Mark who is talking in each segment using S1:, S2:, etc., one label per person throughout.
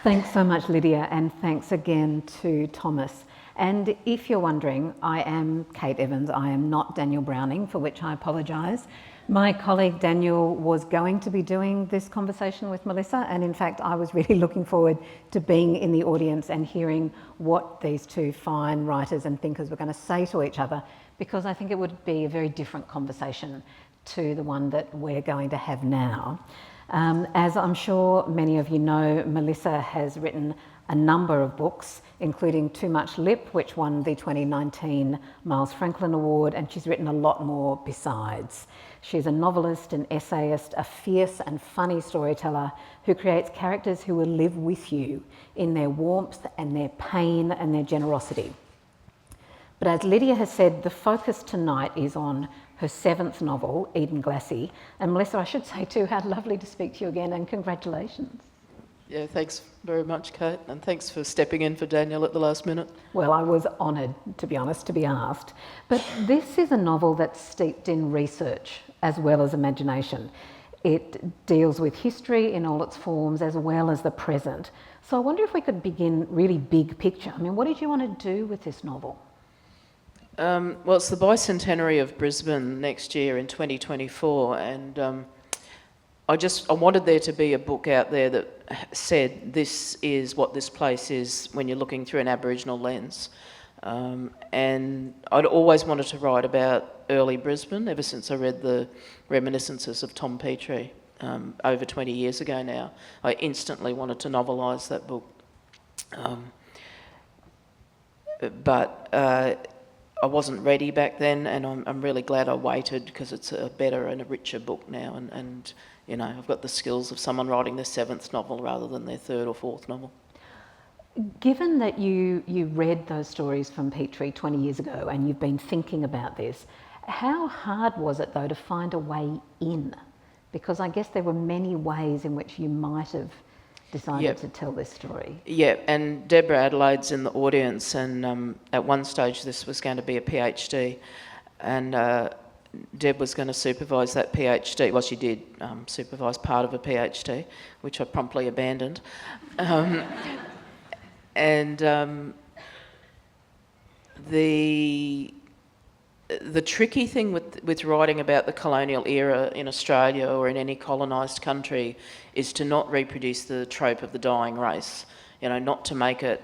S1: Thanks so much, Lydia, and thanks again to Thomas. And if you're wondering, I am Kate Evans. I am not Daniel Browning, for which I apologise. My colleague Daniel was going to be doing this conversation with Melissa, and in fact I was really looking forward to being in the audience and hearing what these two fine writers and thinkers were going to say to each other, because I think it would be a very different conversation to the one that we're going to have now. As I'm sure many of you know, Melissa has written a number of books, including Too Much Lip, which won the 2019 Miles Franklin Award, and she's written a lot more besides. She's a novelist, an essayist, a fierce and funny storyteller who creates characters who will live with you in their warmth and their pain and their generosity. But as Lydia has said, the focus tonight is on her seventh novel, Edenglassie. And Melissa, I should say too, how lovely to speak to you again, and congratulations.
S2: Yeah, thanks very much, Kate, and thanks for stepping in for Daniel at the last minute.
S1: Well, I was honoured, to be honest, to be asked. But this is a novel that's steeped in research as well as imagination. It deals with history in all its forms as well as the present. So I wonder if we could begin really big picture. I mean, what did you want to do with this novel?
S2: Well, it's the bicentenary of Brisbane next year in 2024, and I wanted there to be a book out there that said this is what this place is when you're looking through an Aboriginal lens. And I'd always wanted to write about early Brisbane ever since I read the reminiscences of Tom Petrie over 20 years ago now. I instantly wanted to novelise that book. But I wasn't ready back then, and I'm really glad I waited, because it's a better and a richer book now, and you know, I've got the skills of someone writing their seventh novel rather than their third or fourth novel.
S1: Given that you read those stories from Petrie 20 years ago and you've been thinking about this, how hard was it though to find a way in? Because I guess there were many ways in which you might have decided to tell this story. Yeah,
S2: and Deborah Adelaide's in the audience, and at one stage this was going to be a PhD, and Deb was going to supervise that PhD. Well, she did supervise part of a PhD, which I promptly abandoned. The tricky thing with writing about the colonial era in Australia or in any colonised country is to not reproduce the trope of the dying race. You know, not to make it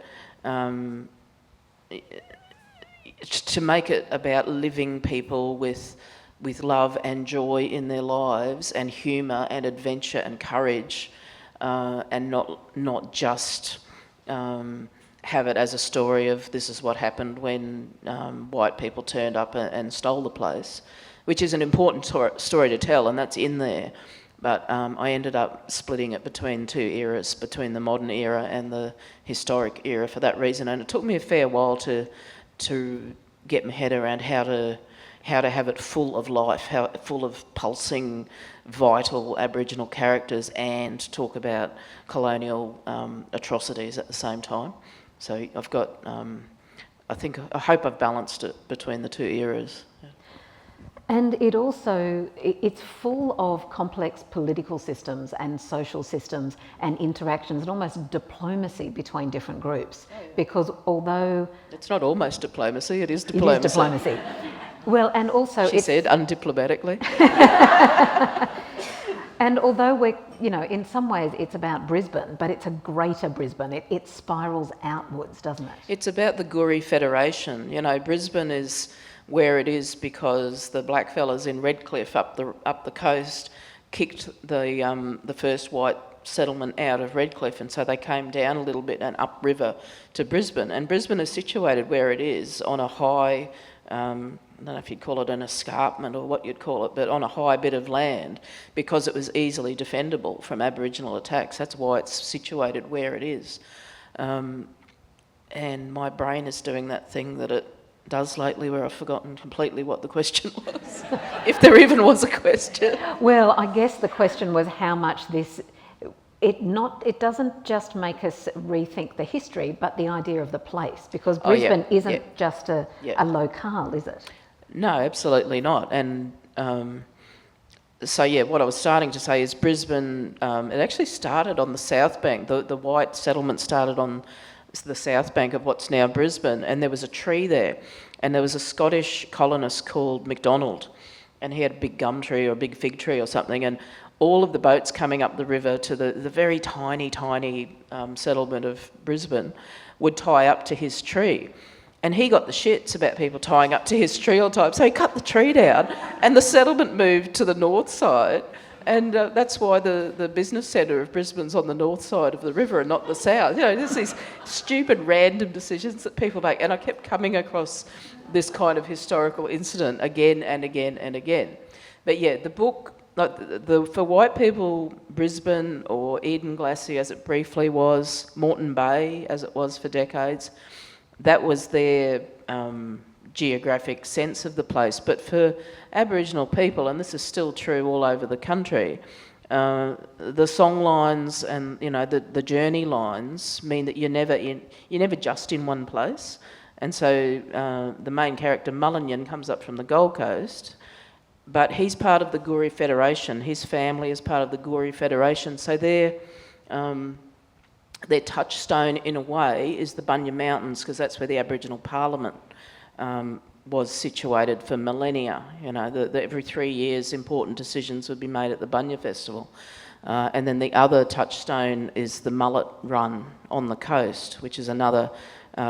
S2: about living people with love and joy in their lives, and humour and adventure and courage, and not just have it as a story of this is what happened when white people turned up and stole the place, which is an important story to tell, and that's in there. But I ended up splitting it between two eras, between the modern era and the historic era, for that reason. And it took me a fair while to get my head around how to have it full of life, full of pulsing, vital Aboriginal characters, and talk about colonial atrocities at the same time. So I've got, I hope I've balanced it between the two eras. Yeah.
S1: And it's full of complex political systems and social systems and interactions and almost diplomacy between different groups. Oh, yeah. Because although...
S2: It's not almost diplomacy, it is diplomacy.
S1: It is diplomacy. Well, and also...
S2: She said undiplomatically.
S1: And although we're, you know, in some ways it's about Brisbane, but it's a greater Brisbane. It spirals outwards, doesn't it?
S2: It's about the Goorie Federation. You know, Brisbane is where it is because the blackfellas in Redcliffe up the coast kicked the first white settlement out of Redcliffe, and so they came down a little bit and upriver to Brisbane. And Brisbane is situated where it is on a high... I don't know if you'd call it an escarpment or what you'd call it, but on a high bit of land, because it was easily defendable from Aboriginal attacks. That's why it's situated where it is. And my brain is doing that thing that it does lately, where I've forgotten completely what the question was, if there even was a question.
S1: Well, I guess the question was how much this... It doesn't just make us rethink the history, but the idea of the place, because Brisbane isn't just a locale, is it?
S2: No, absolutely not. And So yeah, what I was starting to say is Brisbane, it actually started on the south bank. The white settlement started on the south bank of what's now Brisbane, and there was a tree there, and there was a Scottish colonist called MacDonald, and he had a big gum tree or a big fig tree or something, and all of the boats coming up the river to the very tiny settlement of Brisbane would tie up to his tree. And he got the shits about people tying up to his tree all the time, so he cut the tree down, and the settlement moved to the north side, and that's why the business centre of Brisbane's on the north side of the river and not the south. You know, there's these stupid random decisions that people make, and I kept coming across this kind of historical incident again and again and again. But yeah, the book, like for white people, Brisbane or Edenglassie as it briefly was, Moreton Bay as it was for decades, that was their geographic sense of the place. But for Aboriginal people, and this is still true all over the country, the song lines and the journey lines mean that you're never just in one place. And so the main character Mulanyin comes up from the Gold Coast, but he's part of the Goorie Federation. His family is part of the Goorie Federation, so their touchstone in a way is the Bunya Mountains, because that's where the Aboriginal Parliament was situated for millennia. Every 3 years important decisions would be made at the Bunya Festival. And then the other touchstone is the Mullet Run on the coast, which is another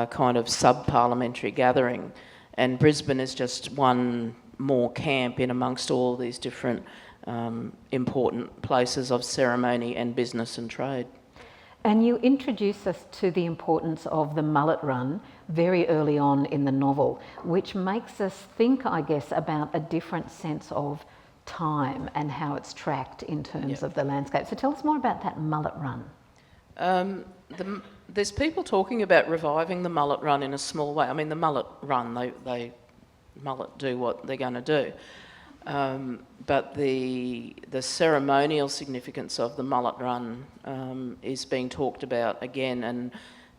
S2: kind of sub-parliamentary gathering. And Brisbane is just one more camp in amongst all these different important places of ceremony and business and trade.
S1: And you introduce us to the importance of the mullet run very early on in the novel, which makes us think, I guess, about a different sense of time and how it's tracked in terms of the landscape. So tell us more about that mullet run.
S2: There's people talking about reviving the mullet run in a small way. I mean, the mullet run, they mullet do what they're going to do. But the ceremonial significance of the mullet run is being talked about again, and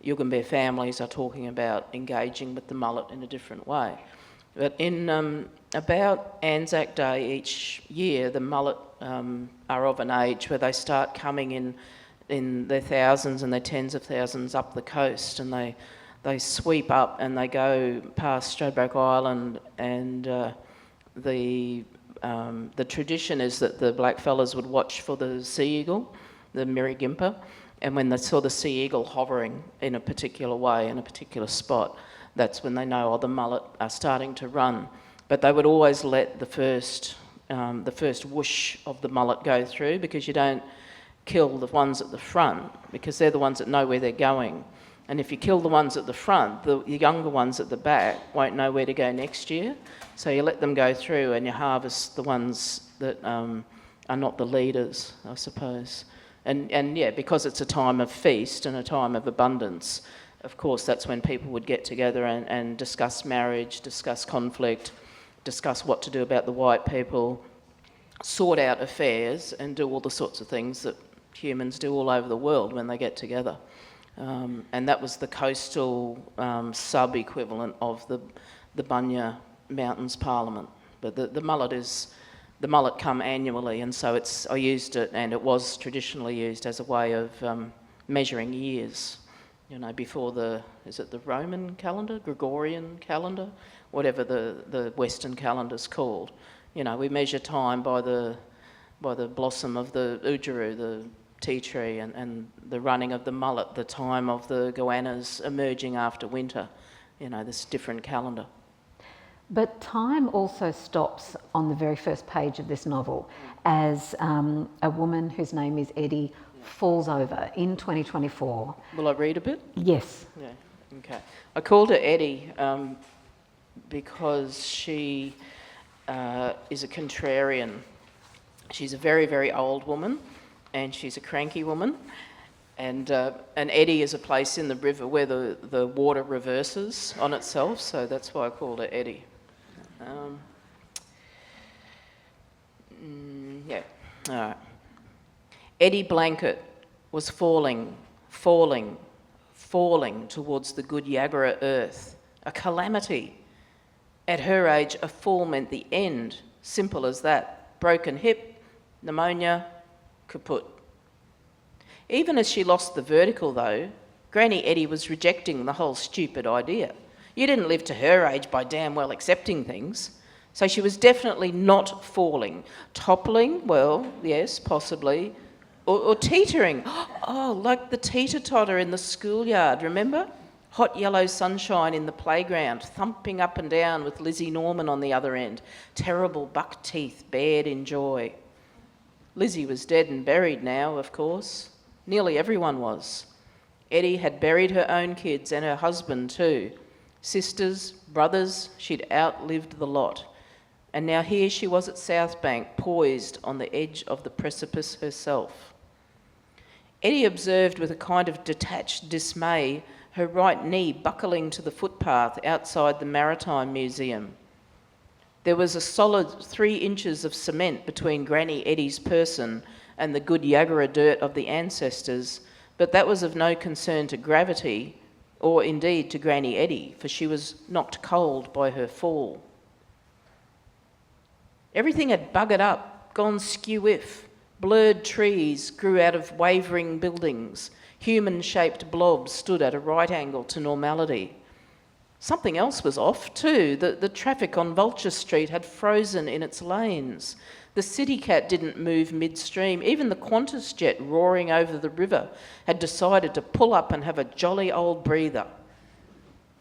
S2: Yugambeh families are talking about engaging with the mullet in a different way. But in about Anzac Day each year, the mullet are of an age where they start coming in their thousands and their tens of thousands up the coast, and they sweep up and they go past Stradbroke Island, and the tradition is that the blackfellas would watch for the sea eagle, the Mirrigimpa, and when they saw the sea eagle hovering in a particular way, in a particular spot, that's when they know, the mullet are starting to run. But they would always let the first whoosh of the mullet go through, because you don't kill the ones at the front, because they're the ones that know where they're going. And if you kill the ones at the front, the younger ones at the back won't know where to go next year. So you let them go through and you harvest the ones that are not the leaders, I suppose. And yeah, because it's a time of feast and a time of abundance, of course, that's when people would get together and discuss marriage, discuss conflict, discuss what to do about the white people, sort out affairs, and do all the sorts of things that humans do all over the world when they get together. And that was the coastal sub-equivalent of the Bunya Mountains Parliament. But the mullet come annually, and so I used it, and it was traditionally used as a way of measuring years. Before is it the Roman calendar, Gregorian calendar, whatever the Western calendar's called. We measure time by the blossom of the Udjuru, the tea tree, and the running of the mullet, the time of the goannas emerging after winter. This different calendar.
S1: But time also stops on the very first page of this novel as a woman whose name is Eddie falls over in 2024.
S2: Will I read a bit?
S1: Yes.
S2: Yeah, okay. I called her Eddie because she is a contrarian. She's a very, very old woman, and she's a cranky woman. And Eddie is a place in the river where the water reverses on itself, so that's why I called her Eddie. Yeah, all right. Eddie Blanket was falling towards the good Yagara earth. A calamity. At her age, a fall meant the end. Simple as that. Broken hip, Pneumonia, kaput. Even as she lost the vertical though, Granny Eddie was rejecting the whole stupid idea. You didn't live to her age by damn well accepting things. So she was definitely not falling. Toppling, well, yes, possibly. Or teetering. Oh, like the teeter-totter in the schoolyard, remember? Hot yellow sunshine in the playground, thumping up and down with Lizzie Norman on the other end. Terrible buck teeth bared in joy. Lizzie was dead and buried now, of course. Nearly everyone was. Eddie had buried her own kids and her husband too. Sisters, brothers, she'd outlived the lot. And now here she was at Southbank, poised on the edge of the precipice herself. Eddie observed with a kind of detached dismay her right knee buckling to the footpath outside the Maritime Museum. There was a solid 3 inches of cement between Granny Eddie's person and the good Yagara dirt of the ancestors, but that was of no concern to gravity, or indeed to Granny Eddie, for she was knocked cold by her fall. Everything had buggered up, gone skew-whiff. Blurred trees grew out of wavering buildings. Human-shaped blobs stood at a right angle to normality. Something else was off too. The traffic on Vulture Street had frozen in its lanes. The City Cat didn't move midstream. Even the Qantas jet roaring over the river had decided to pull up and have a jolly old breather.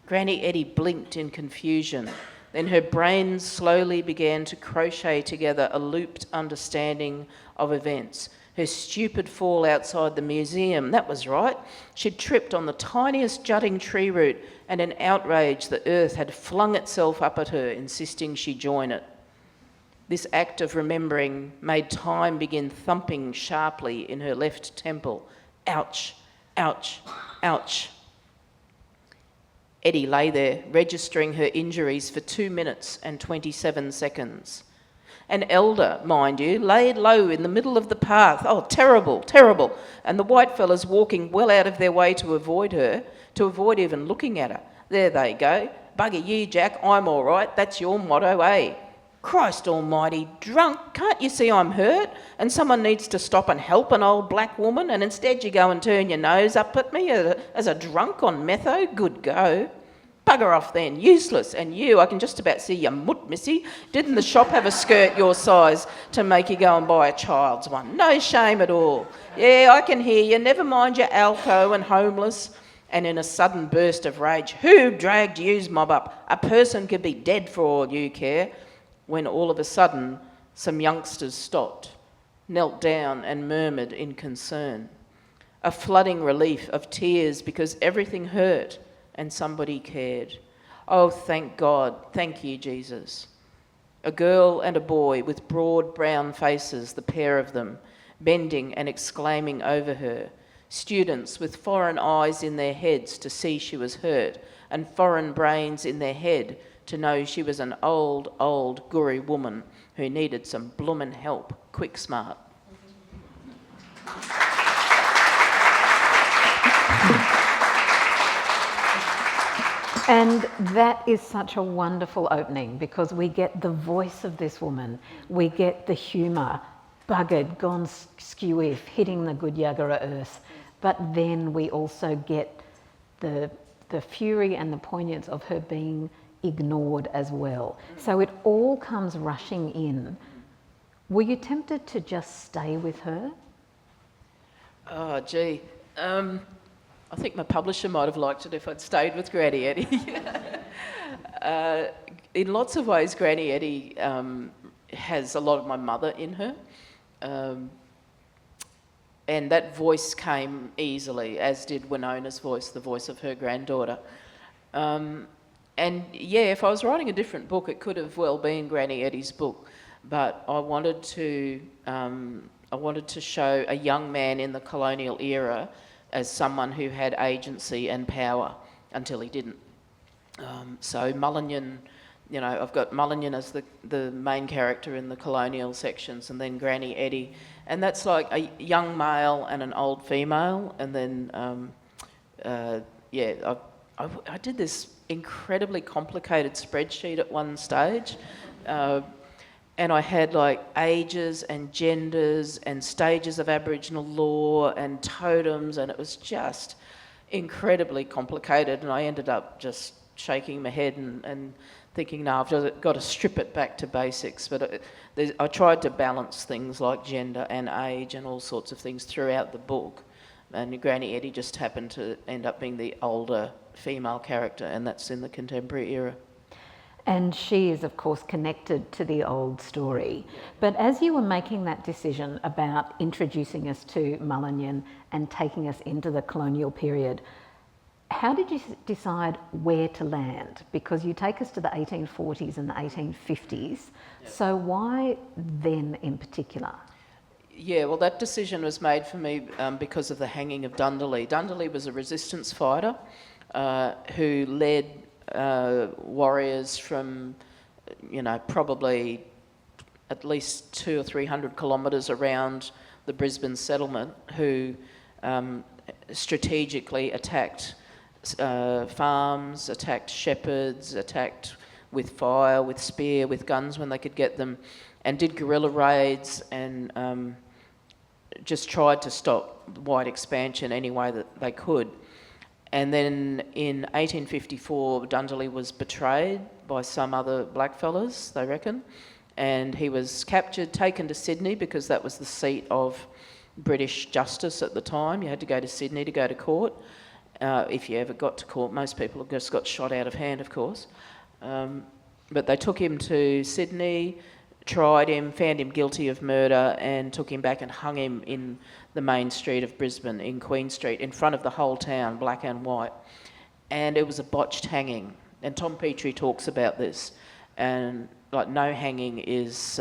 S2: Granny Eddie blinked in confusion. Then her brain slowly began to crochet together a looped understanding of events. Her stupid fall outside the museum, that was right. She'd tripped on the tiniest jutting tree root, and in outrage the earth had flung itself up at her, insisting she join it. This act of remembering made time begin thumping sharply in her left temple. Ouch, ouch, ouch. Eddie lay there, registering her injuries for 2 minutes and 27 seconds. An elder, mind you, laid low in the middle of the path. Oh, terrible, terrible. And the white fellas walking well out of their way to avoid her, to avoid even looking at her. There they go. Bugger you, Jack, I'm all right. That's your motto, eh? Christ almighty, drunk, can't you see I'm hurt? And someone needs to stop and help an old black woman, and instead you go and turn your nose up at me as a drunk on metho? Good go. Bugger off then, useless. And you, I can just about see your mutt, missy. Didn't the shop have a skirt your size to make you go and buy a child's one? No shame at all. Yeah, I can hear you, never mind your alco and homeless. And in a sudden burst of rage, who dragged you's mob up? A person could be dead for all you care. When all of a sudden, some youngsters stopped, knelt down and murmured in concern. A flooding relief of tears because everything hurt and somebody cared. Oh, thank God. Thank you, Jesus. A girl and a boy with broad brown faces, the pair of them, bending and exclaiming over her. Students with foreign eyes in their heads to see she was hurt, and foreign brains in their head to know she was an old, old Goorie woman who needed some bloomin' help, quick smart.
S1: And that is such a wonderful opening because we get the voice of this woman, we get the humour, buggered, gone skew-if, hitting the good Yagara earth, but then we also get the fury and the poignance of her being ignored as well. So it all comes rushing in. Were you tempted to just stay with her?
S2: Oh, gee. I think my publisher might have liked it if I'd stayed with Granny Eddie. In lots of ways, Granny Eddie has a lot of my mother in her. And that voice came easily, as did Winona's voice, the voice of her granddaughter. And yeah, if I was writing a different book, it could have well been Granny Eddie's book. But I wanted to show a young man in the colonial era as someone who had agency and power until he didn't. So Mulanyin, you know, I've got Mulanyin as the main character in the colonial sections, and then Granny Eddie, and that's like a young male and an old female, and then I did this incredibly complicated spreadsheet at one stage. and I had like ages and genders and stages of Aboriginal law and totems, and it was just incredibly complicated, and I ended up just shaking my head and thinking, no, I've just got to strip it back to basics. But I tried to balance things like gender and age and all sorts of things throughout the book, and Granny Eddie just happened to end up being the older female character, and that's in the contemporary era.
S1: And she is, of course, connected to the old story. But as you were making that decision about introducing us to Mulanyin and taking us into the colonial period, how did you decide where to land? Because you take us to the 1840s and the 1850s, so why then in particular?
S2: Yeah, well, that decision was made for me because of the hanging of Dundalli. Dundalli was a resistance fighter who led warriors from, probably at least 200 or 300 kilometres around the Brisbane settlement, who strategically attacked farms, attacked shepherds, attacked with fire, with spear, with guns when they could get them, and did guerrilla raids and just tried to stop white expansion any way that they could. And then in 1854, Dundalli was betrayed by some other blackfellas, they reckon, and he was captured, taken to Sydney, because that was the seat of British justice at the time. You had to go to Sydney to go to court. If you ever got to court, most people just got shot out of hand, of course. But they took him to Sydney, tried him, found him guilty of murder, and took him back and hung him in the main street of Brisbane, in Queen Street, in front of the whole town, black and white. And it was a botched hanging. And Tom Petrie talks about this. And like, no hanging is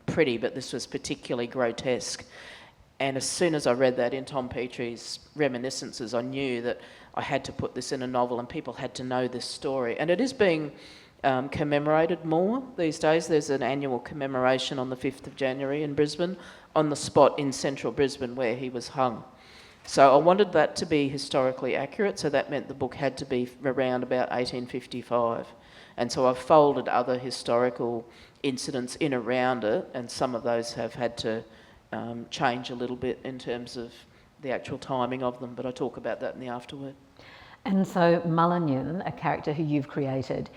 S2: pretty, but this was particularly grotesque. And as soon as I read that in Tom Petrie's reminiscences, I knew that I had to put this in a novel and people had to know this story. And it is being commemorated more these days. There's an annual commemoration on the 5th of January in Brisbane, on the spot in central Brisbane where he was hung. So I wanted that to be historically accurate, so that meant the book had to be around about 1855. And so I've folded other historical incidents in around it, and some of those have had to change a little bit in terms of the actual timing of them, but I talk about that in the afterword.
S1: And so Mulanyin, a character who you've created,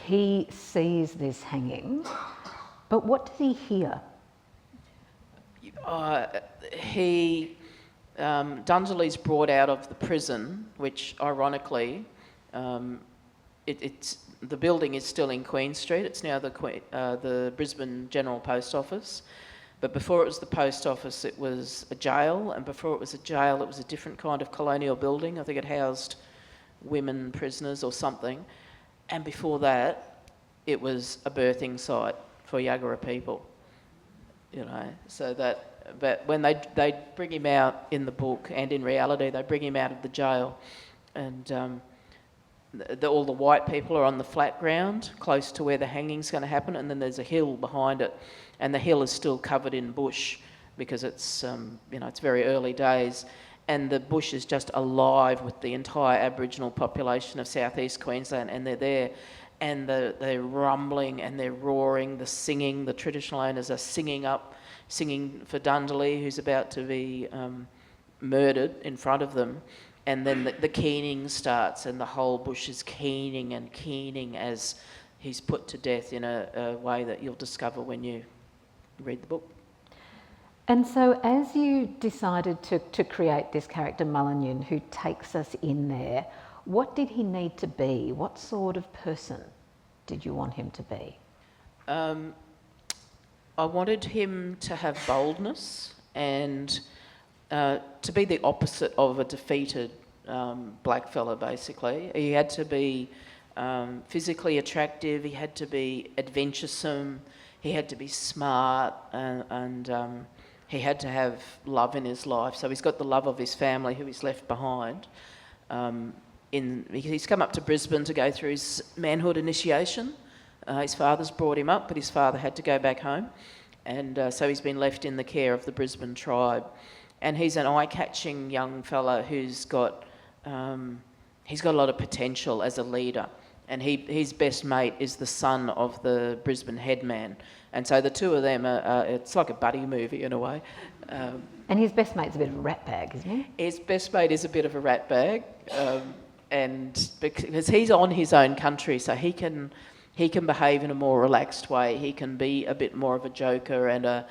S1: he sees this hanging, but what does he hear?
S2: Dundalli's brought out of the prison, which ironically, the building is still in Queen Street. It's now the Brisbane General Post Office. But before it was the post office, it was a jail, and before it was a jail, it was a different kind of colonial building. I think it housed women prisoners or something. And before that, it was a birthing site for Yagara people. So but when they bring him out in the book, and in reality, they bring him out of the jail, and all the white people are on the flat ground close to where the hanging's going to happen, and then there's a hill behind it, and the hill is still covered in bush because it's it's very early days, and the bush is just alive with the entire Aboriginal population of southeast Queensland, and they're there, and they're rumbling and they're roaring, the singing, the traditional owners are singing for Dundalli, who's about to be murdered in front of them. And then the keening starts, and the whole bush is keening and keening as he's put to death in a way that you'll discover when you read the book.
S1: And so as you decided to create this character Mulanyin, who takes us in there, what did he need to be? What sort of person did you want him to be?
S2: I wanted him to have boldness and to be the opposite of a defeated blackfella, basically. He had to be physically attractive, he had to be adventuresome, he had to be smart, and he had to have love in his life. So he's got the love of his family, who he's left behind. He's come up to Brisbane to go through his manhood initiation. His father's brought him up, but his father had to go back home. And so he's been left in the care of the Brisbane tribe. And he's an eye-catching young fella who's got a lot of potential as a leader. and his best mate is the son of the Brisbane headman. And so the two of them it's like a buddy movie in a way.
S1: And his best mate's a bit of a rat bag, isn't he?
S2: His best mate is a bit of a rat bag, and because he's on his own country, so he can behave in a more relaxed way. He can be a bit more of a joker and a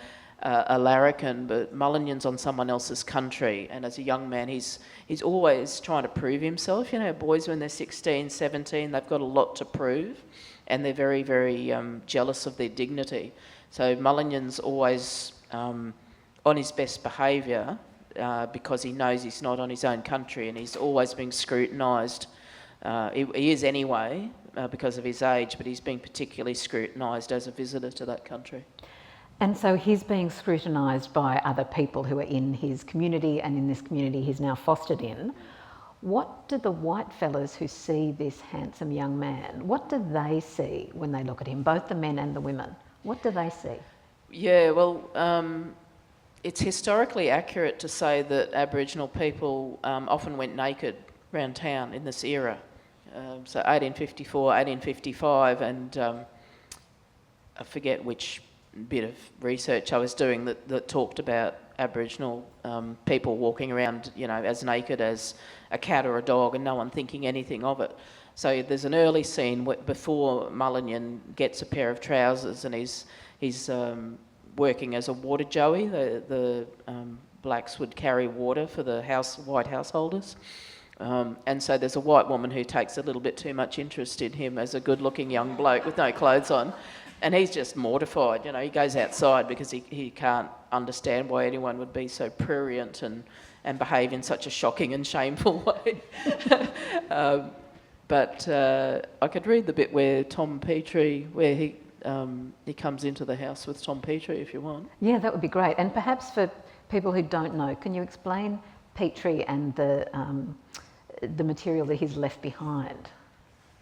S2: larrikin, but Mulanyin on someone else's country, and as a young man he's always trying to prove himself. You know, boys when they're 16, 17, they've got a lot to prove, and they're very, very jealous of their dignity. So Mulanyin's always on his best behaviour because he knows he's not on his own country, and he's always being scrutinised. He is anyway because of his age, but he's being particularly scrutinised as a visitor to that country.
S1: And so he's being scrutinised by other people who are in his community, and in this community he's now fostered in. What do the white fellas who see this handsome young man, what do they see when they look at him, both the men and the women? What do they see? Yeah,
S2: well, it's historically accurate to say that Aboriginal people often went naked around town in this era. So 1854, 1855, and I forget which bit of research I was doing that talked about Aboriginal people walking around, you know, as naked as a cat or a dog, and no one thinking anything of it. So there's an early scene before Mulanyin gets a pair of trousers, and he's working as a water joey. The blacks would carry water for the white householders. And so there's a white woman who takes a little bit too much interest in him as a good-looking young bloke with no clothes on. And he's just mortified, you know. He goes outside because he can't understand why anyone would be so prurient and behave in such a shocking and shameful way. But I could read the bit where Tom Petrie, where he comes into the house with Tom Petrie, if you want.
S1: Yeah, that would be great. And perhaps for people who don't know, can you explain Petrie and the material that he's left behind,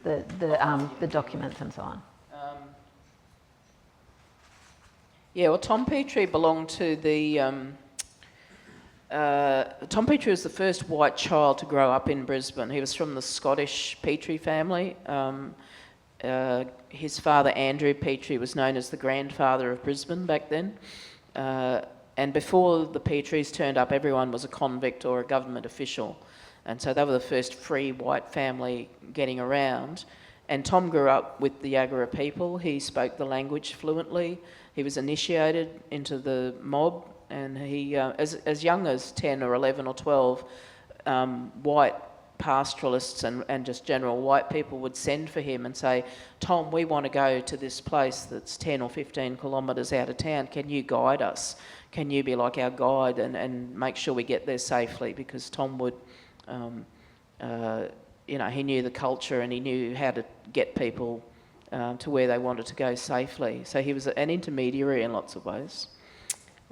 S1: the documents and so on?
S2: Yeah, well, Tom Petrie belonged to the... Tom Petrie was the first white child to grow up in Brisbane. He was from the Scottish Petrie family. His father, Andrew Petrie, was known as the grandfather of Brisbane back then. And before the Petries turned up, everyone was a convict or a government official. And so they were the first free white family getting around. And Tom grew up with the Yagara people. He spoke the language fluently. He was initiated into the mob, and he, as young as 10 or 11 or 12, white pastoralists and just general white people would send for him and say, Tom, we want to go to this place that's 10 or 15 kilometres out of town. Can you guide us? Can you be like our guide and make sure we get there safely? Because Tom would, you know, he knew the culture and he knew how to get people to where they wanted to go safely. So he was an intermediary in lots of ways.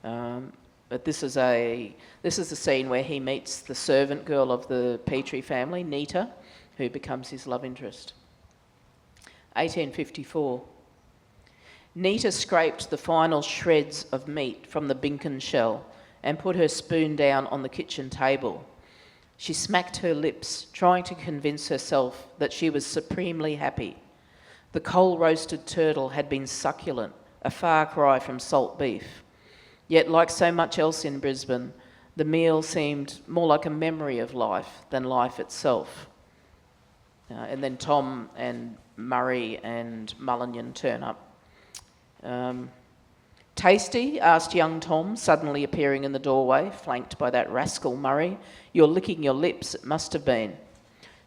S2: But this is the scene where he meets the servant girl of the Petrie family, Nita, who becomes his love interest. 1854. Nita scraped the final shreds of meat from the binken shell and put her spoon down on the kitchen table. She smacked her lips, trying to convince herself that she was supremely happy. The coal-roasted turtle had been succulent, a far cry from salt beef. Yet, like so much else in Brisbane, the meal seemed more like a memory of life than life itself. And then Tom and Murray and Mulanyin turn up. Tasty? Asked young Tom, suddenly appearing in the doorway, flanked by that rascal Murray. You're licking your lips, it must have been.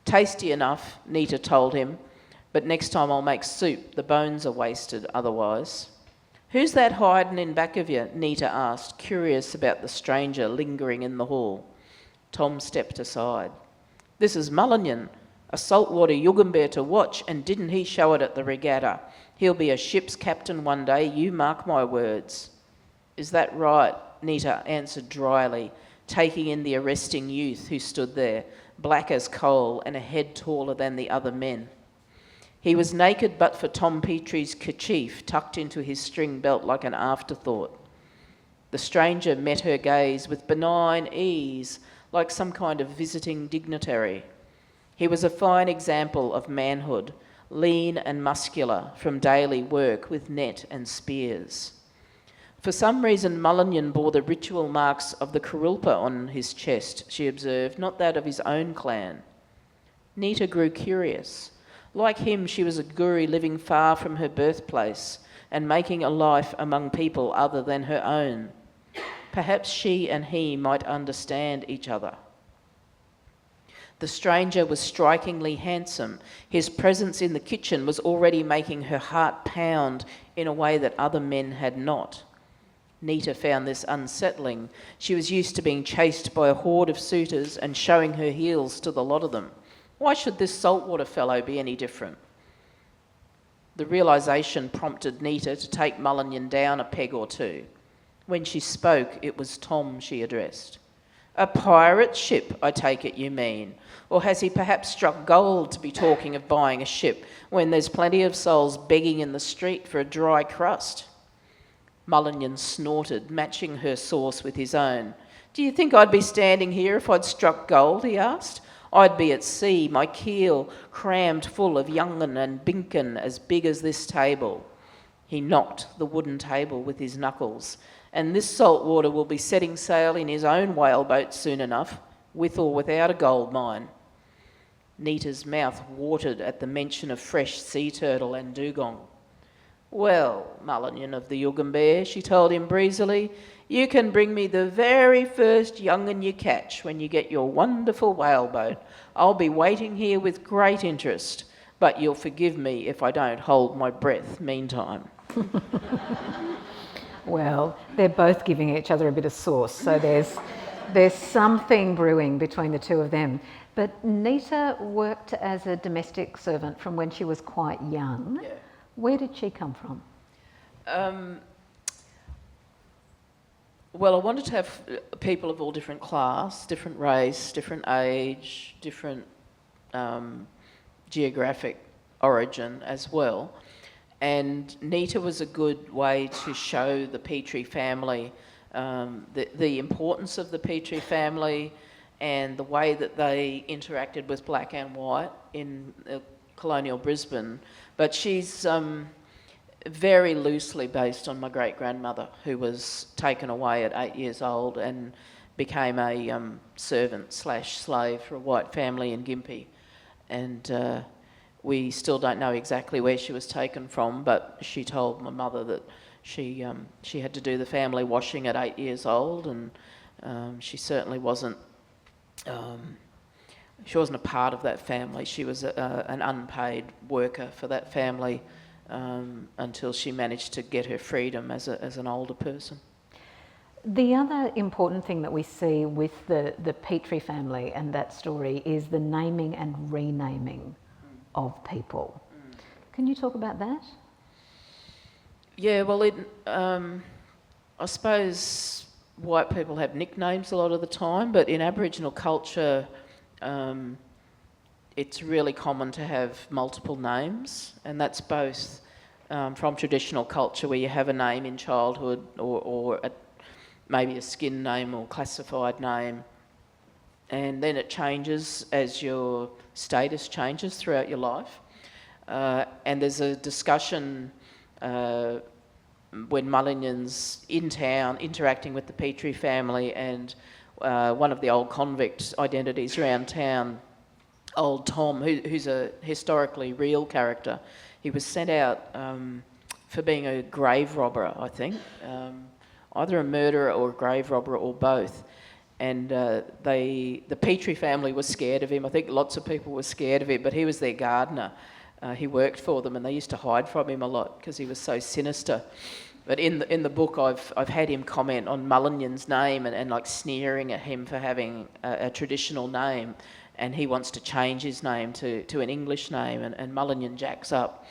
S2: Tasty enough, Nita told him, but next time I'll make soup. The bones are wasted otherwise. Who's that hiding in back of you? Nita asked, curious about the stranger lingering in the hall. Tom stepped aside. This is Mulanyin, a saltwater Yugambeh to watch, and didn't he show it at the regatta? He'll be a ship's captain one day, you mark my words. Is that right? Nita answered dryly, taking in the arresting youth who stood there, black as coal and a head taller than the other men. He was naked but for Tom Petrie's kerchief tucked into his string belt like an afterthought. The stranger met her gaze with benign ease, like some kind of visiting dignitary. He was a fine example of manhood, lean and muscular from daily work with net and spears. For some reason, Mulanyin bore the ritual marks of the Kurulpa on his chest, she observed, not that of his own clan. Nita grew curious. Like him, she was a Goorie living far from her birthplace and making a life among people other than her own. Perhaps she and he might understand each other. The stranger was strikingly handsome. His presence in the kitchen was already making her heart pound in a way that other men had not. Nita found this unsettling. She was used to being chased by a horde of suitors and showing her heels to the lot of them. Why should this saltwater fellow be any different? The realisation prompted Nita to take Mulanyin down a peg or two. When she spoke, it was Tom she addressed. A pirate ship, I take it you mean? Or has he perhaps struck gold to be talking of buying a ship when there's plenty of souls begging in the street for a dry crust? Mulanyin snorted, matching her sauce with his own. Do you think I'd be standing here if I'd struck gold, he asked. I'd be at sea, my keel crammed full of young'un and binkin as big as this table. He knocked the wooden table with his knuckles, and this saltwater will be setting sail in his own whaleboat soon enough, with or without a gold mine. Nita's mouth watered at the mention of fresh sea turtle and dugong. Well, Mulanyin of the Yugambeh, she told him breezily, you can bring me the very first young'un you catch when you get your wonderful whaleboat. I'll be waiting here with great interest, but you'll forgive me if I don't hold my breath meantime.
S1: Well, they're both giving each other a bit of sauce, so there's something brewing between the two of them. But Nita worked as a domestic servant from when she was quite young.
S2: Yeah.
S1: Where did she come from?
S2: Well, I wanted to have people of all different class, different race, different age, different geographic origin as well. And Nita was a good way to show the Petrie family, the importance of the Petrie family and the way that they interacted with black and white in colonial Brisbane. But she's very loosely based on my great-grandmother, who was taken away at 8 years old and became a servant/slave for a white family in Gympie. And we still don't know exactly where she was taken from, but she told my mother that she had to do the family washing at 8 years old, and she certainly wasn't a part of that family. She was an unpaid worker for that family until she managed to get her freedom as an older person.
S1: The other important thing that we see with the Petrie family and that story is the naming and renaming of people. Can you talk about that?
S2: Yeah, well, I suppose white people have nicknames a lot of the time, but in Aboriginal culture, it's really common to have multiple names, and that's both from traditional culture where you have a name in childhood or maybe a skin name or classified name, and then it changes as your status changes throughout your life. And there's a discussion when Mulanyin's in town interacting with the Petrie family, and one of the old convict identities around town, old Tom, who's a historically real character. He was sent out for being a grave robber, I think, either a murderer or a grave robber or both. And the Petrie family was scared of him. I think lots of people were scared of him, but he was their gardener. He worked for them, and they used to hide from him a lot because he was so sinister. But in the book, I've had him comment on Mulanyin's name and like sneering at him for having a traditional name, and he wants to change his name to an English name, and Mulanyin jacks up.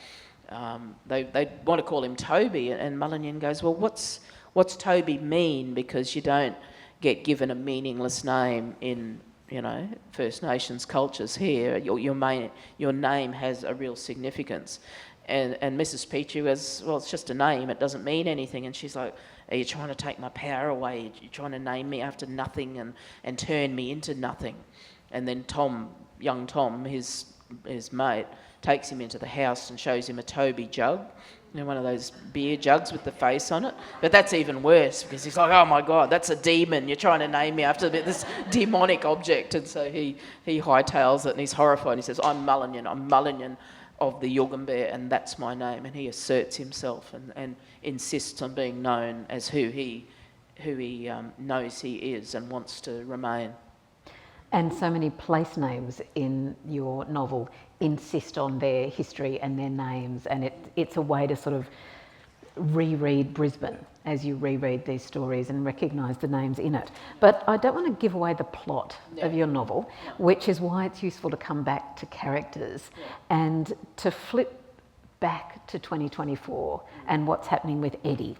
S2: They want to call him Toby, and Mulanyin goes, well, what's Toby mean? Because you don't get given a meaningless name in First Nations cultures here. Your name has a real significance. And Mrs. Petrie was, well, it's just a name, it doesn't mean anything. And she's like, are you trying to take my power away? You're trying to name me after nothing and turn me into nothing. And then young Tom, his his mate, takes him into the house and shows him a Toby jug, one of those beer jugs with the face on it. But that's even worse, because he's like, oh my God, that's a demon. You're trying to name me after this demonic object. And so he hightails it and he's horrified. And he says, I'm Mulanyin of the Yugambeh, and that's my name. And he asserts himself and insists on being known as who he knows he is and wants to remain.
S1: And so many place names in your novel insist on their history and their names, and it's a way to sort of reread Brisbane as you reread these stories and recognise the names in it. But I don't want to give away the plot of your novel, which is why it's useful to come back to characters and to flip back to 2024 and what's happening with Eddie.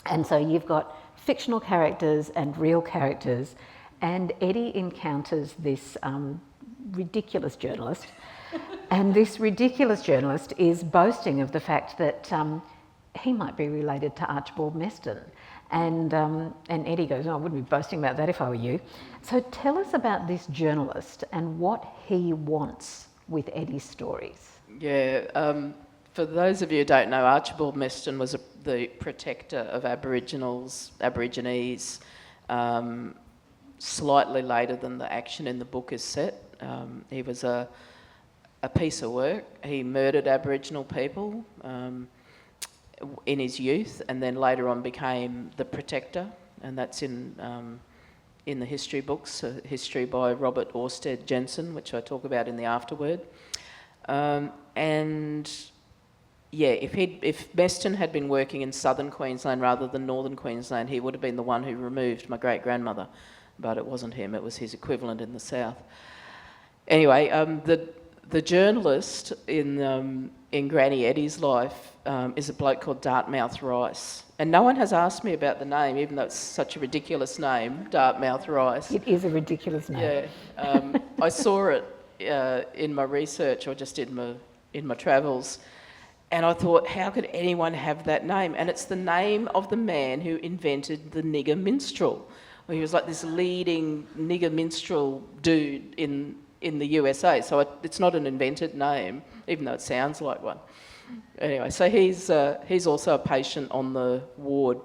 S1: And so you've got fictional characters and real characters, and Eddie encounters this ridiculous journalist, and this ridiculous journalist is boasting of the fact that he might be related to Archibald Meston. And Eddie goes, I wouldn't be boasting about that if I were you. So tell us about this journalist and what he wants with Eddie's stories.
S2: Yeah, for those of you who don't know, Archibald Meston was the protector of Aborigines, slightly later than the action in the book is set. He was a piece of work. He murdered Aboriginal people in his youth, and then later on became the protector, and that's in the history books, history by Robert Orsted Jensen, which I talk about in the afterword. And yeah, if Meston had been working in southern Queensland rather than northern Queensland, he would have been the one who removed my great-grandmother, but it wasn't him, it was his equivalent in the south. Anyway, the journalist in Granny Eddie's life is a bloke called Dartmouth Rice. And no one has asked me about the name, even though it's such a ridiculous name, Dartmouth Rice.
S1: It is a ridiculous name.
S2: Yeah. I saw it in my research or just in my travels, and I thought, how could anyone have that name? And it's the name of the man who invented the nigger minstrel. He was like this leading nigger minstrel dude in the USA, so it's not an invented name, even though it sounds like one. Anyway, so he's also a patient on the ward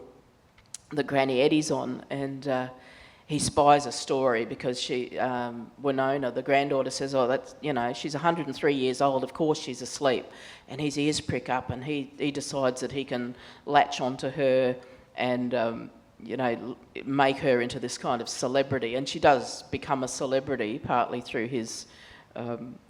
S2: that Granny Eddie's on, and he spies a story because Winona, the granddaughter, says, oh, that's, she's 103 years old, of course she's asleep. And his ears prick up, and he decides that he can latch onto her and make her into this kind of celebrity. And she does become a celebrity, partly through his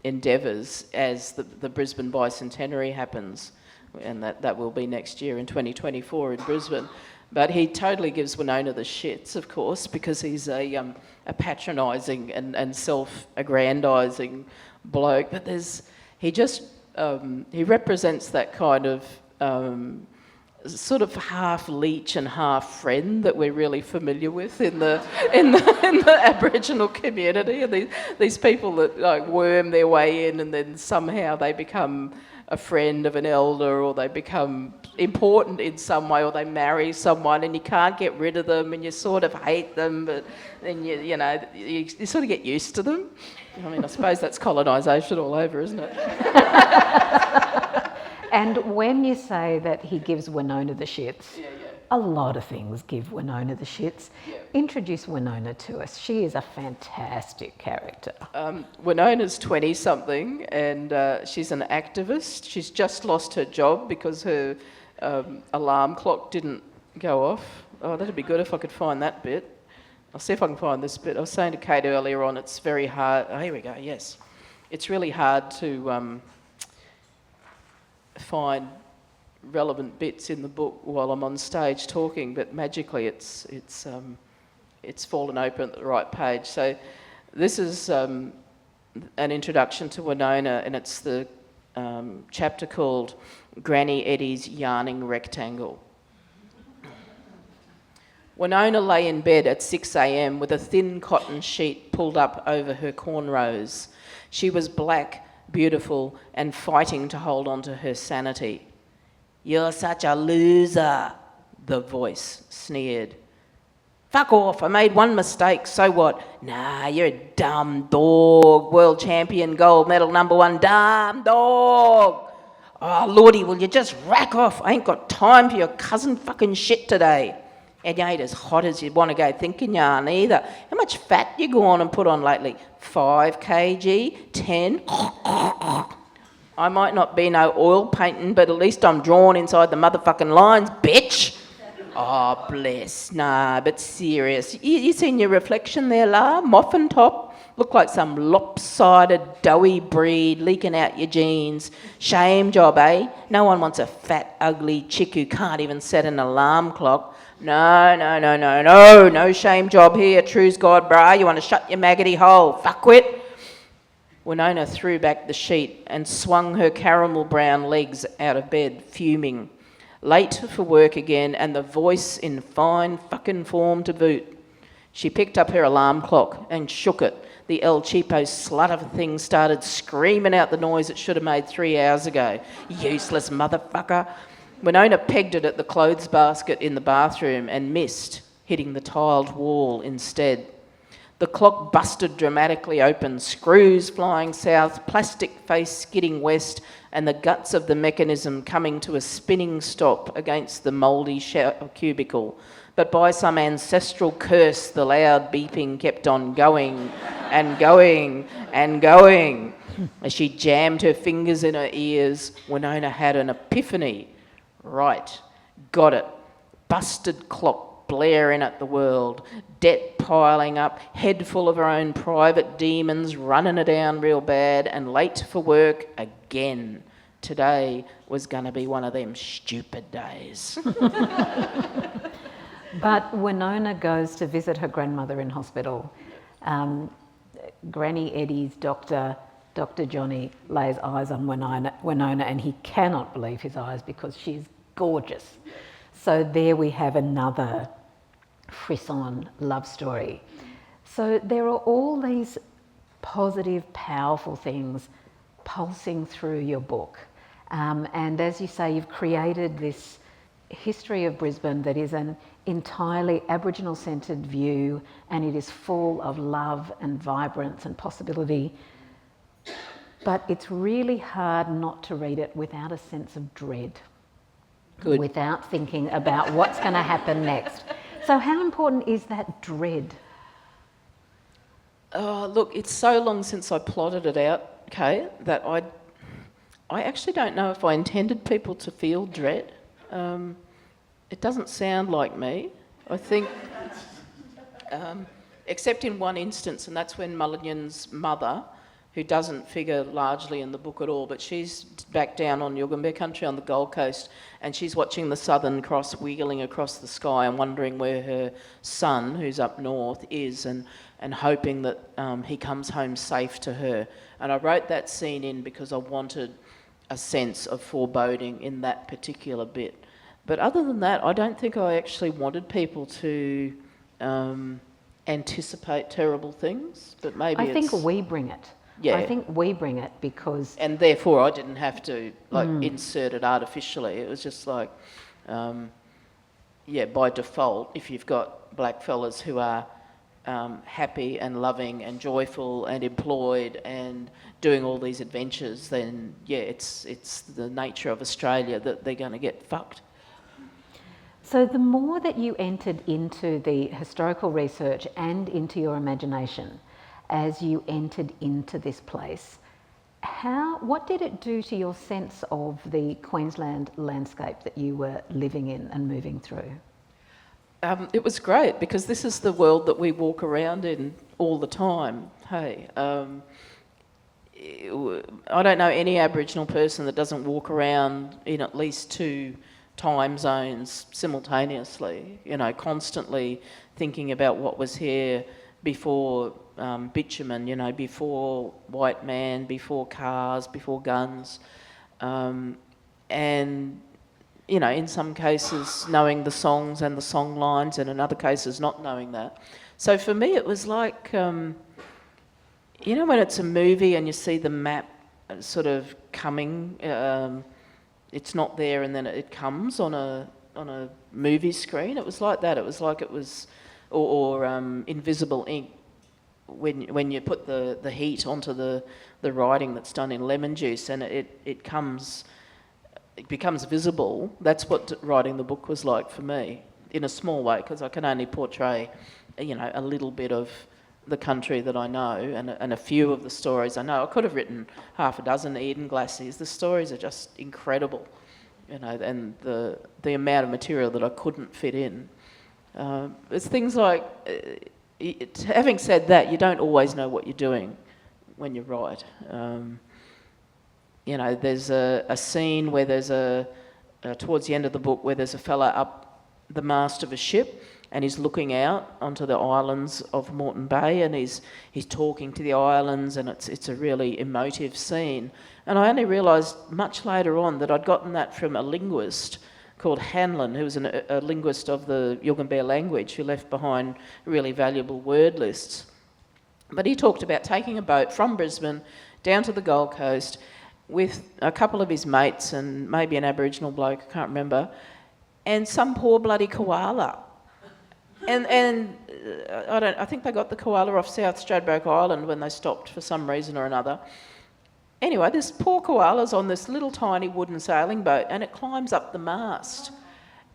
S2: endeavours, as the Brisbane Bicentenary happens. And that will be next year in 2024 in Brisbane. But he totally gives Winona the shits, of course, because he's a patronising and self-aggrandising bloke. But he represents that kind of sort of half leech and half friend that we're really familiar with in the Aboriginal community. And these people that like worm their way in, and then somehow they become a friend of an elder, or they become important in some way, or they marry someone and you can't get rid of them and you sort of hate them, but then you sort of get used to them. I mean, I suppose that's colonisation all over, isn't it?
S1: And when you say that he gives Winona the shits, a lot of things give Winona the shits. Yeah. Introduce Winona to us. She is a fantastic character.
S2: Winona's 20-something, and she's an activist. She's just lost her job because her alarm clock didn't go off. Oh, that'd be good if I could find that bit. I'll see if I can find this bit. I was saying to Kate earlier on, it's very hard. Oh, here we go, yes. It's really hard to find relevant bits in the book while I'm on stage talking, but magically it's fallen open at the right page. So this is an introduction to Winona, and it's the chapter called Granny Eddie's Yarning Rectangle. Winona lay in bed at 6 a.m. with a thin cotton sheet pulled up over her cornrows. She was black, beautiful, and fighting to hold on to her sanity. "You're such a loser," the voice sneered. Fuck off, I made one mistake, so what? Nah, you're a dumb dog. World champion, gold medal, #1, dumb dog. Oh, Lordy, will you just rack off? I ain't got time for your cousin fucking shit today. And you ain't as hot as you want to go thinking you aren't either. How much fat you go on and put on lately? 5 kg? 10? I might not be no oil painting, but at least I'm drawn inside the motherfucking lines, bitch. Oh, bless. Nah, but serious. You seen your reflection there, La? Muffin top? Look like some lopsided, doughy breed leaking out your jeans. Shame job, eh? No one wants a fat, ugly chick who can't even set an alarm clock. No shame job here, true's God, brah. You want to shut your maggoty hole, fuckwit? Winona threw back the sheet and swung her caramel brown legs out of bed, fuming. Late for work again, and the voice in fine fucking form to boot. She picked up her alarm clock and shook it. The El Cheapo slut of a thing started screaming out the noise it should have made 3 hours ago. Useless motherfucker. Winona pegged it at the clothes basket in the bathroom and missed, hitting the tiled wall instead. The clock busted dramatically open, screws flying south, plastic face skidding west, and the guts of the mechanism coming to a spinning stop against the mouldy cubicle. But by some ancestral curse, the loud beeping kept on going and going and going. As she jammed her fingers in her ears, Winona had an epiphany. Right, got it. Busted clock blaring at the world, debt piling up, head full of her own private demons, running her down real bad, and late for work again. Today was going to be one of them stupid days.
S1: But Winona goes to visit her grandmother in hospital. Granny Eddie's doctor, Dr. Johnny, lays eyes on Winona, and he cannot believe his eyes because she's gorgeous. So there we have another frisson love story. So there are all these positive, powerful things pulsing through your book. And as you say, you've created this history of Brisbane that is an entirely Aboriginal-centred view, and it is full of love and vibrance and possibility. But it's really hard not to read it without a sense of dread.
S2: Good.
S1: Without thinking about what's going to happen next. So how important is that dread?
S2: Look, it's so long since I plotted it out, Kay, that I actually don't know if I intended people to feel dread. It doesn't sound like me. I think, except in one instance, and that's when Mulanyin's mother, who doesn't figure largely in the book at all, but she's back down on Yugambeh Country on the Gold Coast, and she's watching the Southern Cross wheeling across the sky and wondering where her son, who's up north, is, and hoping that he comes home safe to her. And I wrote that scene in because I wanted a sense of foreboding in that particular bit. But other than that, I don't think I actually wanted people to anticipate terrible things, but maybe
S1: I think we bring it.
S2: Yeah.
S1: I think we bring it because...
S2: And therefore I didn't have to insert it artificially. It was just like, by default, if you've got black fellas who are happy and loving and joyful and employed and doing all these adventures, then it's the nature of Australia that they're going to get fucked.
S1: So the more that you entered into the historical research and into your imagination as you entered into this place, what did it do to your sense of the Queensland landscape that you were living in and moving through?
S2: It was great because this is the world that we walk around in all the time. Hey, I don't know any Aboriginal person that doesn't walk around in at least 2 time zones simultaneously, constantly thinking about what was here before bitumen, before white man, before cars, before guns, and, in some cases knowing the songs and the song lines, and in other cases not knowing that. So for me it was like, when it's a movie and you see the map sort of coming, it's not there and then it comes on a movie screen. It was like that. It was like it was or invisible ink. When you put the heat onto the writing that's done in lemon juice, and it becomes visible. That's what writing the book was like for me, in a small way, because I can only portray, a little bit of the country that I know and a few of the stories I know. I could have written half a dozen Edenglassies. The stories are just incredible, and the amount of material that I couldn't fit in. It's things like, having said that, you don't always know what you're doing when you write. There's a scene where there's towards the end of the book, where there's a fella up the mast of a ship, and he's looking out onto the islands of Moreton Bay, and he's talking to the islands, and it's a really emotive scene. And I only realised much later on that I'd gotten that from a linguist called Hanlon, who was a linguist of the Yugambeh language, who left behind really valuable word lists. But he talked about taking a boat from Brisbane down to the Gold Coast with a couple of his mates and maybe an Aboriginal bloke, I can't remember, and some poor bloody koala. And I think they got the koala off South Stradbroke Island when they stopped for some reason or another. Anyway, this poor koala's on this little tiny wooden sailing boat, and it climbs up the mast.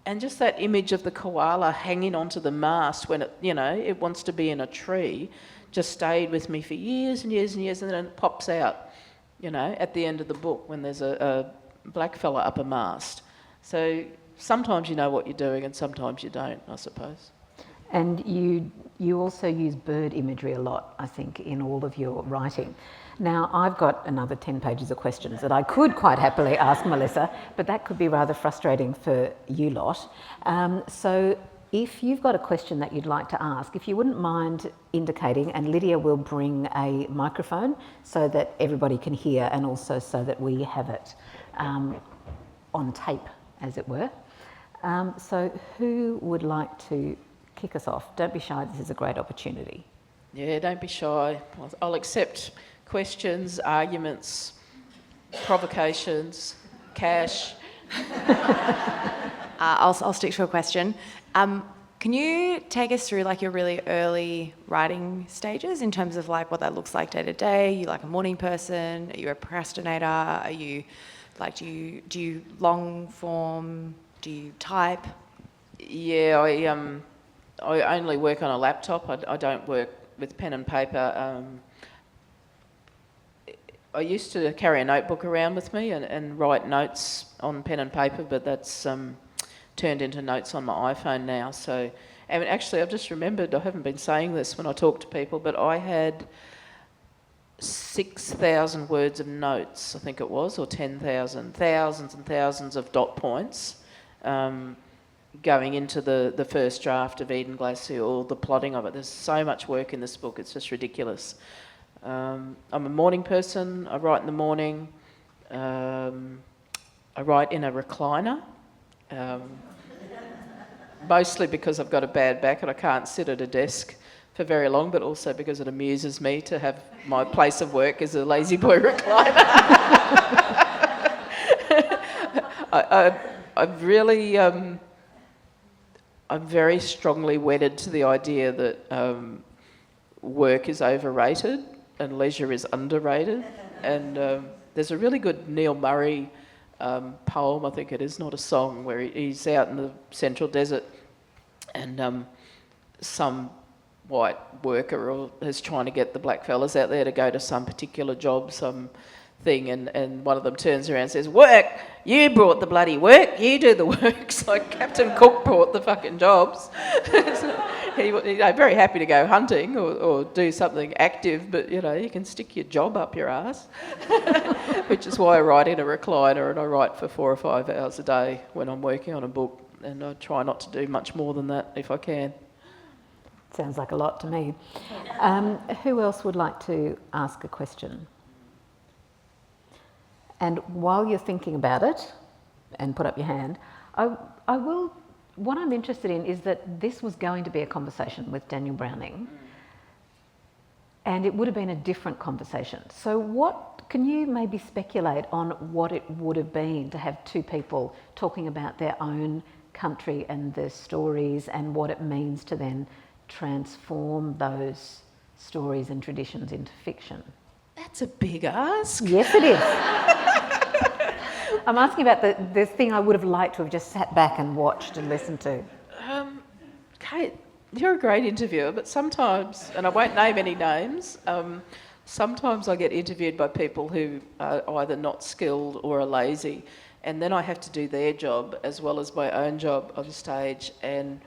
S2: And just that image of the koala hanging onto the mast when it wants to be in a tree, just stayed with me for years and years and years, and then it pops out, at the end of the book when there's a black fella up a mast. So sometimes you know what you're doing and sometimes you don't, I suppose.
S1: And you also use bird imagery a lot, I think, in all of your writing. Now, I've got another 10 pages of questions that I could quite happily ask Melissa, but that could be rather frustrating for you lot. So if you've got a question that you'd like to ask, if you wouldn't mind indicating, and Lydia will bring a microphone so that everybody can hear, and also so that we have it on tape, as it were. So who would like to kick us off? Don't be shy, this is a great opportunity.
S2: Yeah, don't be shy. I'll accept questions, arguments, provocations, cash.
S3: I'll stick to a question. Can you take us through your really early writing stages in terms of what that looks like day to day? Are you a morning person? Are you a procrastinator? Are you do you long form? Do you type?
S2: Yeah, I only work on a laptop. I don't work with pen and paper. I used to carry a notebook around with me and write notes on pen and paper, but that's turned into notes on my iPhone now. So, and actually, I've just remembered, I haven't been saying this when I talk to people, but I had 6,000 words of notes, I think it was, or 10,000, thousands and thousands of dot points going into the first draft of Edenglassie, or the plotting of it. There's so much work in this book, it's just ridiculous. I'm a morning person. I write in the morning. I write in a recliner, mostly because I've got a bad back and I can't sit at a desk for very long, but also because it amuses me to have my place of work as a lazy boy recliner. I'm very strongly wedded to the idea that work is overrated and leisure is underrated. And there's a really good Neil Murray poem, I think it is, not a song, where he's out in the Central Desert and some white worker is trying to get the black fellas out there to go to some particular job, some thing, and one of them turns around and says, "Work! You brought the bloody work, you do the work." It's like Captain Cook brought the fucking jobs. He's very happy to go hunting or do something active, but you can stick your job up your ass. Which is why I write in a recliner, and I write for 4 or 5 hours a day when I'm working on a book, and I try not to do much more than that if I can.
S1: Sounds like a lot to me. Who else would like to ask a question? And while you're thinking about it, and put up your hand, I will. What I'm interested in is that this was going to be a conversation with Daniel Browning, and it would have been a different conversation. So can you maybe speculate on what it would have been to have two people talking about their own country and their stories and what it means to then transform those stories and traditions into fiction?
S2: That's a big ask.
S1: Yes, it is. I'm asking about the thing I would have liked to have just sat back and watched and listened to.
S2: Kate, you're a great interviewer, but sometimes, and I won't name any names, sometimes I get interviewed by people who are either not skilled or are lazy, and then I have to do their job as well as my own job on stage, and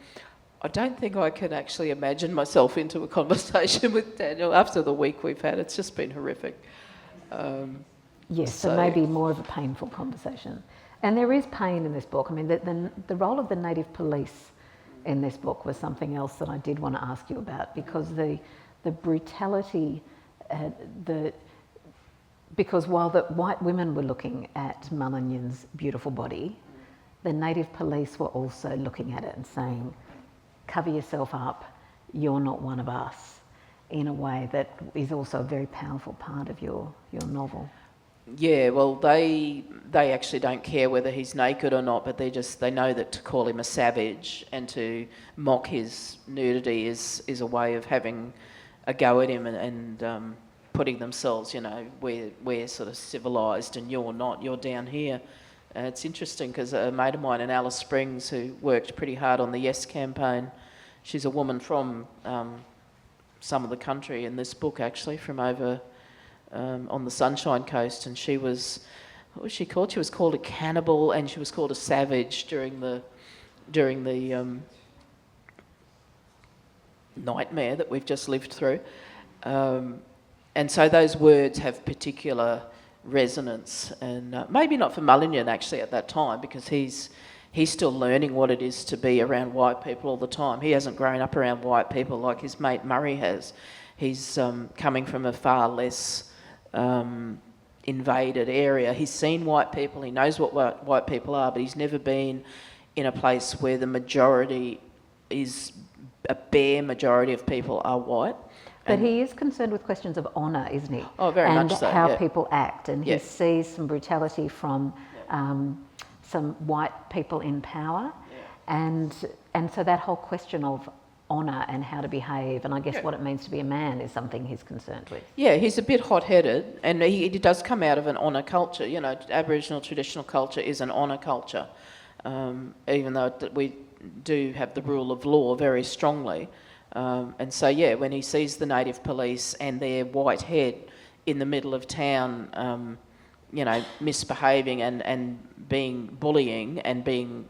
S2: I don't think I can actually imagine myself into a conversation with Daniel after the week we've had. It's just been horrific.
S1: Yes, so maybe more of a painful conversation. And there is pain in this book. I mean, the role of the native police in this book was something else that I did want to ask you about, because the brutality, because while the white women were looking at Mulanyin's beautiful body, the native police were also looking at it and saying, cover yourself up, you're not one of us, in a way that is also a very powerful part of your novel.
S2: Yeah, well, they actually don't care whether he's naked or not, but they know that to call him a savage and to mock his nudity is a way of having a go at him and putting themselves, you know, we're sort of civilised and you're not, you're down here. It's interesting because a mate of mine in Alice Springs who worked pretty hard on the Yes campaign, she's a woman from some of the country in this book actually, from over on the Sunshine Coast, and she was, what was she called? She was called a cannibal and she was called a savage during the nightmare that we've just lived through. And so those words have particular resonance, and maybe not for Mulanyin actually at that time, because he's still learning what it is to be around white people all the time. He hasn't grown up around white people like his mate Murray has. He's coming from a far less invaded area. He's seen white people, he knows what white people are, but he's never been in a place where the majority is, a bare majority of people are white.
S1: But he is concerned with questions of honour, isn't he?
S2: Oh, very much so,
S1: and how
S2: yeah.
S1: people act, and he sees some brutality from some white people in power, and so that whole question of honour and how to behave, and I guess what it means to be a man is something he's concerned with.
S2: Yeah, he's a bit hot-headed, and he does come out of an honour culture. You know, Aboriginal traditional culture is an honour culture, even though we do have the rule of law very strongly. And so, yeah, when he sees the native police and their white head in the middle of town, you know, misbehaving and being bullying and being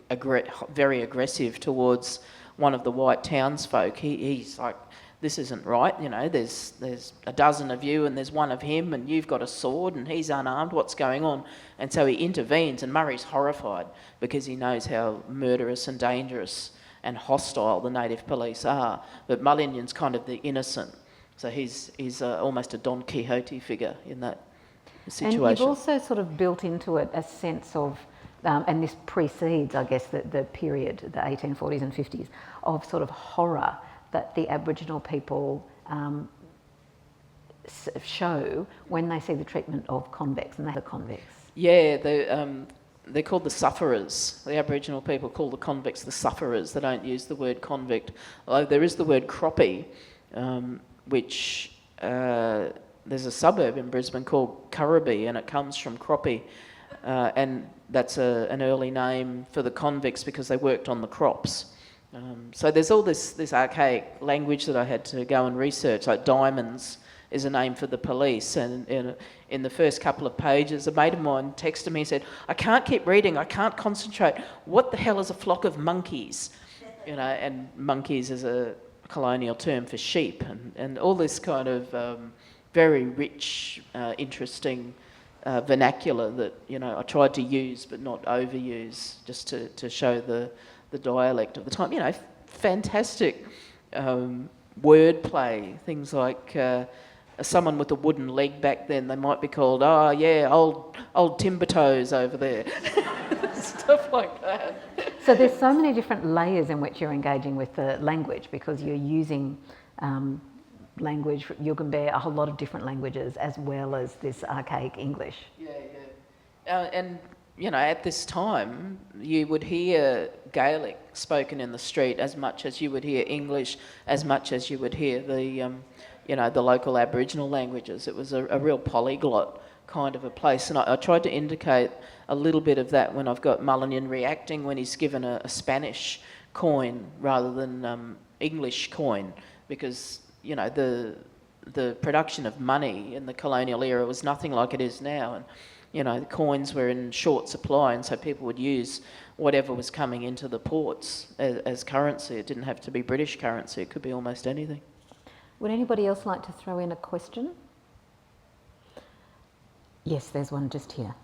S2: very aggressive towards one of the white townsfolk, he's like, this isn't right, you know, there's a dozen of you and there's one of him and you've got a sword and he's unarmed, what's going on? And so he intervenes, and Murray's horrified because he knows how murderous and dangerous and hostile the native police are. But Mulanyin's kind of the innocent, so he's almost a Don Quixote figure in that situation.
S1: And you've also sort of built into it a sense of, and this precedes, I guess, the period, the 1840s and 50s, of sort of horror that the Aboriginal people show when they see the treatment of convicts, and they have the convicts. Yeah,
S2: they're called the sufferers. The Aboriginal people call the convicts the sufferers. They don't use the word convict. Although there is the word croppy, which there's a suburb in Brisbane called Currabee, and it comes from croppy. And that's an early name for the convicts because they worked on the crops. So there's all this archaic language that I had to go and research, like diamonds is a name for the police, and in the first couple of pages, a mate of mine texted me and said, I can't keep reading, I can't concentrate, what the hell is a flock of monkeys? You know, and monkeys is a colonial term for sheep, and all this kind of very rich, interesting vernacular that, you know, I tried to use but not overuse, just to show the dialect of the time. You know, fantastic wordplay, things like someone with a wooden leg back then, they might be called, oh yeah, old timber toes over there. Stuff like that.
S1: So there's so many different layers in which you're engaging with the language, because you're using language, Yugambeh, a whole lot of different languages, as well as this archaic English.
S2: Yeah. And at this time, you would hear Gaelic spoken in the street as much as you would hear English, as much as you would hear the local Aboriginal languages. It was a real polyglot kind of a place. And I tried to indicate a little bit of that when I've got Mulanyin reacting when he's given a Spanish coin rather than English coin, because, the production of money in the colonial era was nothing like it is now. And, the coins were in short supply, and so people would use whatever was coming into the ports as currency. It didn't have to be British currency. It could be almost anything.
S1: Would anybody else like to throw in a question? Yes, there's one just here.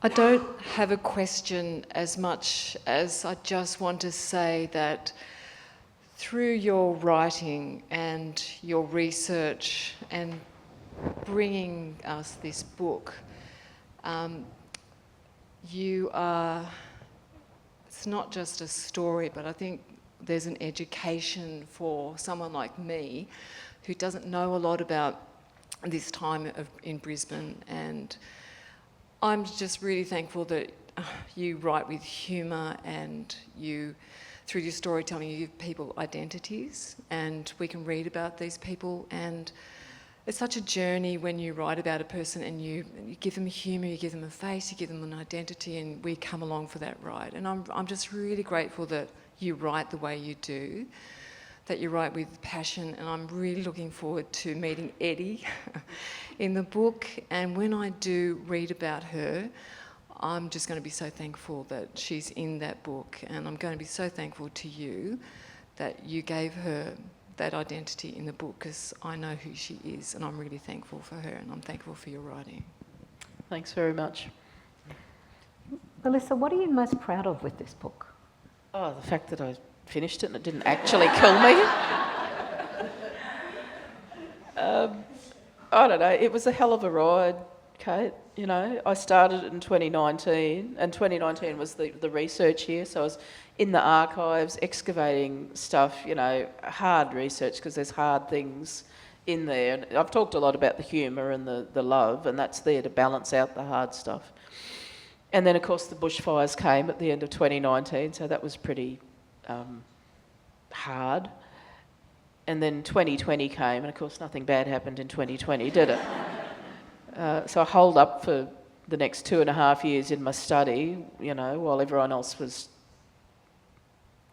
S4: I don't have a question as much as I just want to say that through your writing and your research and bringing us this book, it's not just a story, but I think there's an education for someone like me who doesn't know a lot about this time in Brisbane, and I'm just really thankful that you write with humour, and you, through your storytelling, you give people identities, and we can read about these people. And it's such a journey when you write about a person and you give them humour, you give them a face, you give them an identity, and we come along for that ride. And I'm just really grateful that you write the way you do, that you write with passion, and I'm really looking forward to meeting Eddie in the book. And when I do read about her, I'm just going to be so thankful that she's in that book, and I'm going to be so thankful to you that you gave her that identity in the book, because I know who she is, and I'm really thankful for her, and I'm thankful for your writing.
S2: Thanks very much.
S1: Melissa, what are you most proud of with this book?
S2: Oh, the fact that I finished it and it didn't actually kill me. I don't know, it was a hell of a ride, Kate. I started in 2019, and 2019 was the research year, so I was in the archives excavating stuff, hard research, because there's hard things in there. And I've talked a lot about the humour and the love, and that's there to balance out the hard stuff. And then, of course, the bushfires came at the end of 2019, so that was pretty hard. And then 2020 came, and of course nothing bad happened in 2020, did it? So I holed up for the next 2.5 years in my study, while everyone else was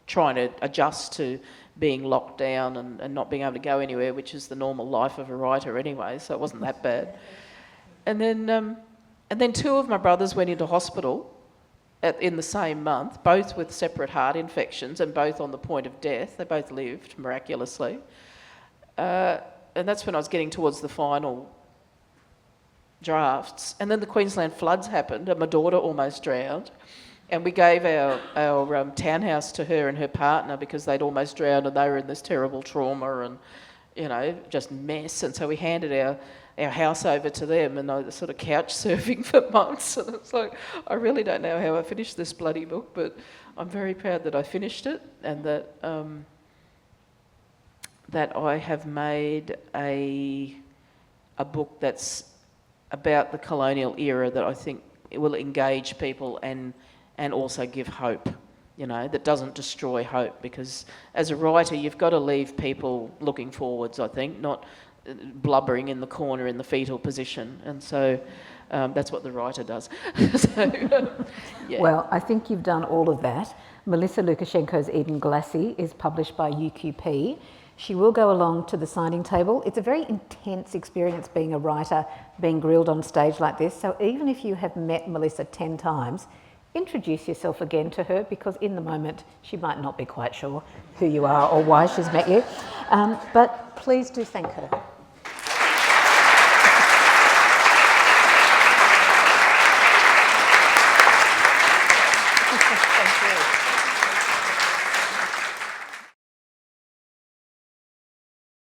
S2: trying to adjust to being locked down and not being able to go anywhere, which is the normal life of a writer anyway, so it wasn't that bad. And then 2 of my brothers went into hospital in the same month, both with separate heart infections and both on the point of death. They both lived, miraculously. And that's when I was getting towards the final drafts. And then the Queensland floods happened, and my daughter almost drowned. And we gave our townhouse to her and her partner because they'd almost drowned and they were in this terrible trauma and, just mess. And so we handed our house over to them, and I was sort of couch surfing for months. And it's like, I really don't know how I finished this bloody book, but I'm very proud that I finished it, and that I have made a book that's about the colonial era that I think it will engage people and also give hope, that doesn't destroy hope, because as a writer you've got to leave people looking forwards, I think, not blubbering in the corner in the fetal position. And so that's what the writer does. Yeah.
S1: Well, I think you've done all of that. Melissa Lucashenko's Edenglassie is published by UQP. She will go along to the signing table. It's a very intense experience being a writer, being grilled on stage like this. So even if you have met Melissa 10 times, introduce yourself again to her, because in the moment she might not be quite sure who you are or why she's met you. But please do thank her.